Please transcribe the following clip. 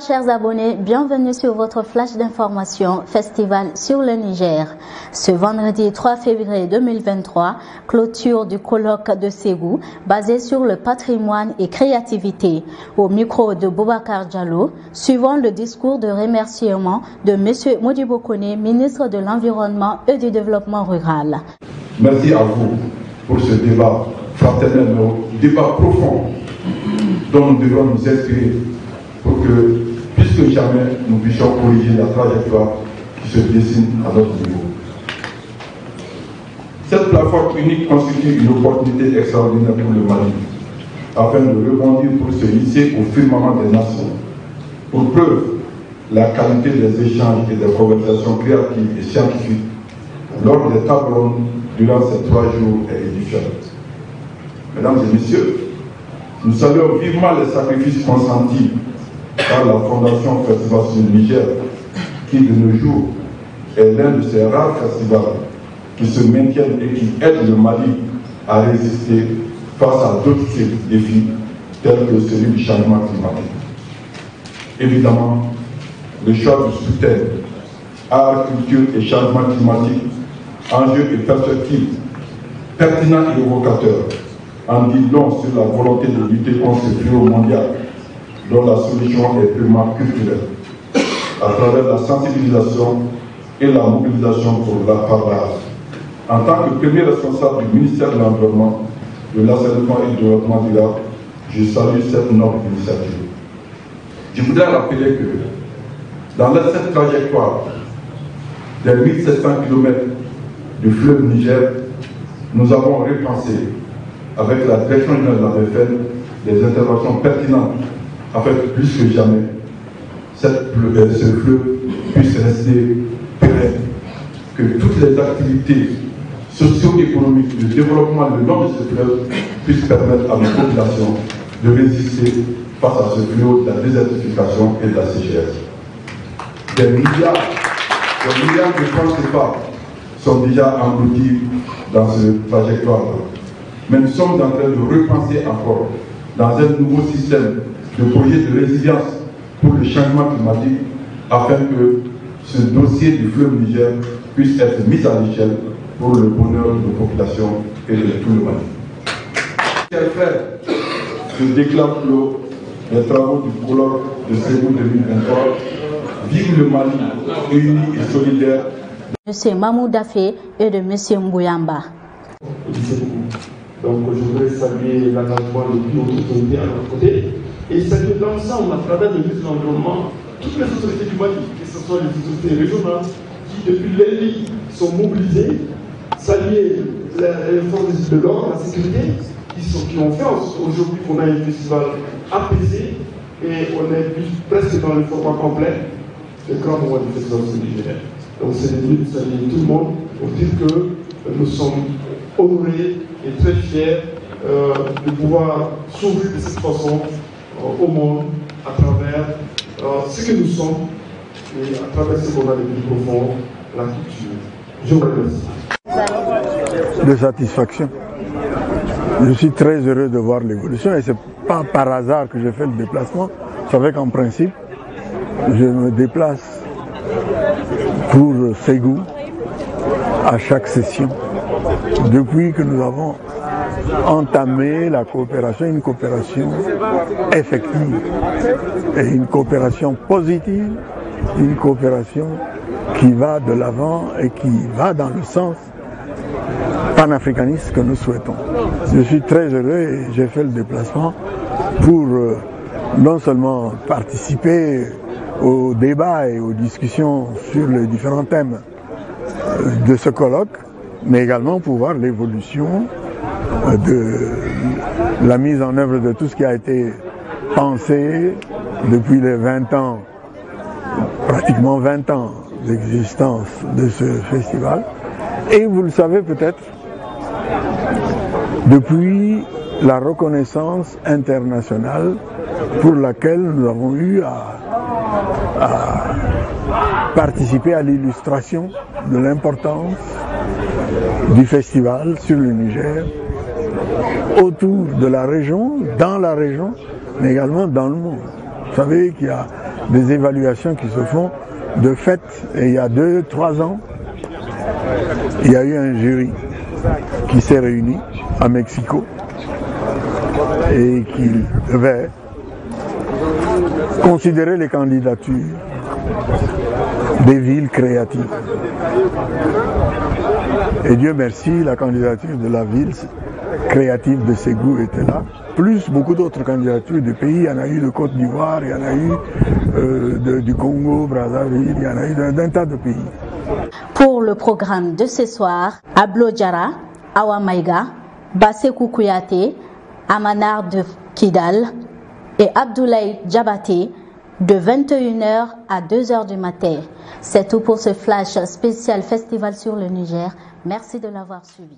Bonsoir chers abonnés, bienvenue sur votre flash d'information Festival sur le Niger. Ce vendredi 3 février 2023, clôture du colloque de Ségou basé sur le patrimoine et créativité. Au micro de Boubacar Diallo, suivant le discours de remerciement de M. Modibo Kone, ministre de l'Environnement et du Développement rural. Merci à vous pour ce débat fraternel, débat profond dont nous devons nous inspirer pour que, plus que jamais, nous puissions corriger la trajectoire qui se dessine à notre niveau. Cette plateforme unique constitue une opportunité extraordinaire pour le Mali, afin de rebondir pour se hisser au firmament des nations. Pour preuve, la qualité des échanges et des conversations créatives et scientifiques lors des tables rondes durant ces 3 jours est édifiante. Mesdames et messieurs, nous saluons vivement les sacrifices consentis par la Fondation Festival du Niger, qui de nos jours est l'un de ces rares festivals qui se maintiennent et qui aident le Mali à résister face à d'autres défis tels que celui du changement climatique. Évidemment, le choix du sous-thème art, culture et changement climatique, enjeux et perspectives pertinents et évocateurs en dit long sur la volonté de lutter contre ce fléau mondial dont la solution est purement culturelle, à travers la sensibilisation et la mobilisation par l'art. En tant que premier responsable du ministère de l'Environnement, de l'Assainissement et du Développement durable, je salue cette noble initiative. Je voudrais rappeler que dans cette trajectoire des 1700 km du fleuve Niger, nous avons repensé avec la direction générale de la BFN des interventions pertinentes afin que plus que jamais ce fleuve puisse rester pérenne, que toutes les activités socio-économiques de développement le long de ce fleuve puissent permettre à nos populations de résister face à ce fléau de la désertification et de la sécheresse. Des milliards de francs CFA sont déjà engloutis dans cette trajectoire. Mais nous sommes en train de repenser encore dans un nouveau système de projet de résilience pour le changement climatique afin que ce dossier du fleuve Niger puisse être mis à l'échelle pour le bonheur de nos populations et de tout le Mali. Chers frères, je déclare clos les travaux du colloque de Ségou 2023. Vive le Mali, uni et solidaire. M. Mamou Dafé et de M. Mbouyamba. Donc je voudrais saluer l'engagement de toutes nos autorités à notre côté et saluer l'ensemble à travers le ministre de l'Environnement, toutes les autorités du Mali, que ce soit les autorités régionales qui depuis l'ELI sont mobilisées, saluer les forces de l'ordre, la sécurité, qui ont fait aujourd'hui qu'on a un festival apaisé et on est presque dans le format complet des grands moments du festival sénégalais. Donc c'est le but de saluer tout le monde pour dire que nous sommes honorés et très fiers de pouvoir s'ouvrir de cette façon au monde à travers ce que nous sommes et à travers ce qu'on a de plus profond, la culture. Je vous remercie. De satisfaction. Je suis très heureux de voir l'évolution et ce n'est pas par hasard que j'ai fait le déplacement. Vous savez qu'en principe, je me déplace pour Ségou à chaque session. Depuis que nous avons entamé la coopération, une coopération effective et une coopération positive, une coopération qui va de l'avant et qui va dans le sens panafricaniste que nous souhaitons. Je suis très heureux et j'ai fait le déplacement pour non seulement participer aux débats et aux discussions sur les différents thèmes de ce colloque, mais également pour voir l'évolution de la mise en œuvre de tout ce qui a été pensé depuis les 20 ans, pratiquement 20 ans d'existence de ce festival. Et vous le savez peut-être, depuis la reconnaissance internationale pour laquelle nous avons eu à participer à l'illustration de l'importance du festival sur le Niger, autour de la région, dans la région, mais également dans le monde. Vous savez qu'il y a des évaluations qui se font. De fait, et il y a 2-3 ans, il y a eu un jury qui s'est réuni à Mexico et qui devait considérer les candidatures des villes créatives. Et Dieu merci, la candidature de la ville créative de Ségou était là, plus beaucoup d'autres candidatures de pays. Il y en a eu de Côte d'Ivoire, il y en a eu du Congo, Brazzaville, il y en a eu d'un tas de pays. Pour le programme de ce soir, Ablo Diarra, Awa Maïga, Bassekou Kouyaté, Amanar de Kidal et Abdoulaye Diabaté de 21h à 2h du matin. C'est tout pour ce flash spécial Festival sur le Niger. Merci de l'avoir suivi.